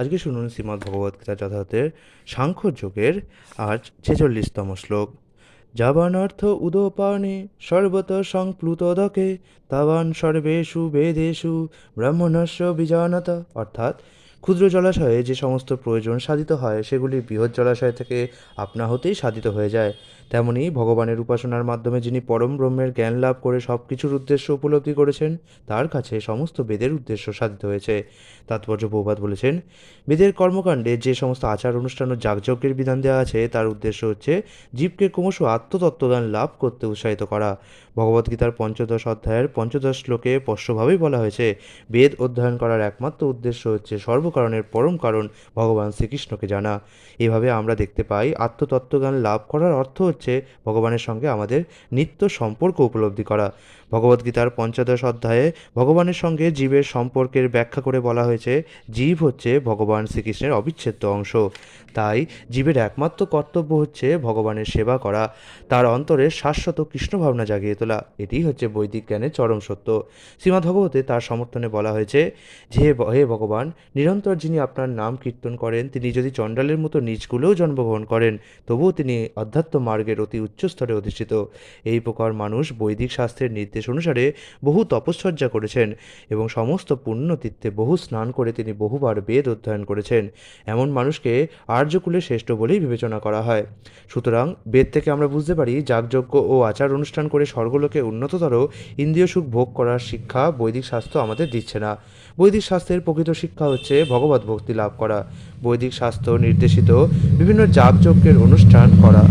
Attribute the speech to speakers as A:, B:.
A: আজকে শুনুন শ্রীমদ্ ভগবদ্গীতা যথার্থের সাংখ্য যোগের আজ 46তম শ্লোক। যাবান অর্থ উদপানে সর্বত সংপ্লুতোদকে তাবান সর্বেষু বেদেষু ব্রাহ্মণস্য বিজানত। অর্থাৎ ক্ষুদ্র জলাশয়ে যে সমস্ত প্রয়োজন সাধিত হয় সেগুলি বৃহৎ জলাশয় থেকে আপনা হতেই সাধিত হয়ে যায়। তেমনি ভগবানের উপাসনার মাধ্যমে যিনি পরম ব্রহ্মের জ্ঞান লাভ করে সব কিছুর উদ্দেশ্য উপলব্ধি করেছেন, তার কাছে সমস্ত বেদের উদ্দেশ্য সাধিত হয়েছে। তাৎপর্য প্রভুপাদ বলেছেন, বেদের কর্মকাণ্ডে যে সমস্ত আচার অনুষ্ঠান ও যাগযজ্ঞের বিধান দেওয়া আছে তার উদ্দেশ্য হচ্ছে জীবকে ক্রমশ আত্মতত্ত্বদান লাভ করতে উৎসাহিত করা। ভগবদ্গীতার ৫ম অধ্যায়ের ৫ম শ্লোকে স্পষ্টভাবেই বলা হয়েছে, বেদ অধ্যয়ন করার একমাত্র উদ্দেশ্য হচ্ছে সর্বকারণের পরম কারণ ভগবান শ্রীকৃষ্ণকে জানা। এভাবে আমরা দেখতে পাই আত্মতত্ত্বজ্ঞান লাভ করার অর্থ হচ্ছে ভগবানের সঙ্গে আমাদের নিত্য সম্পর্ক উপলব্ধি করা। ভগবদ্গীতার ৫ম অধ্যায়ে ভগবানের সঙ্গে জীবের সম্পর্কের ব্যাখ্যা করে বলা হয়েছে, জীব হচ্ছে ভগবান শ্রীকৃষ্ণের অবিচ্ছেদ্য অংশ। তাই জীবের একমাত্র কর্তব্য হচ্ছে ভগবানের সেবা করা, তার অন্তরে শাশ্বত কৃষ্ণ ভাবনা জাগিয়ে তোলা। এটিই হচ্ছে বৈদিক জ্ঞানের চরম সত্য। শ্রীমদ্ভগবতে তার সমর্থনে বলা হয়েছে যে, হে ভগবান, নিরন্তর যিনি আপনার নাম কীর্তন করেন, তিনি যদি চণ্ডালের মতো নিচকুলেও জন্মগ্রহণ করেন, তবুও তিনি অধ্যাত্ম মার্গের অতি উচ্চ স্তরে অধিষ্ঠিত। এই প্রকার মানুষ বৈদিক শাস্ত্রের নির্দেশ অনুসারে বহু তপশ্চর্যা করেছেন এবং সমস্ত পুণ্যতীর্থে বহু স্নান করে তিনি বহুবার বেদ অধ্যয়ন করেছেন। এমন মানুষকে আর্যকুলের শ্রেষ্ঠ বলেই বিবেচনা করা হয়। সুতরাং বেদ থেকে আমরা বুঝতে পারি, যাগযজ্ঞ ও আচার অনুষ্ঠান করে স্বর্গলোকে উন্নততর ইন্দ্রিয় সুখ ভোগ করার শিক্ষা বৈদিক শাস্ত্র আমাদের দিচ্ছে না। বৈদিক শাস্ত্রের প্রকৃত শিক্ষা হচ্ছে ভগবত ভক্তি লাভ করা, বৈদিক শাস্ত্র নির্দেশিত বিভিন্ন যাগযজ্ঞের অনুষ্ঠান করা।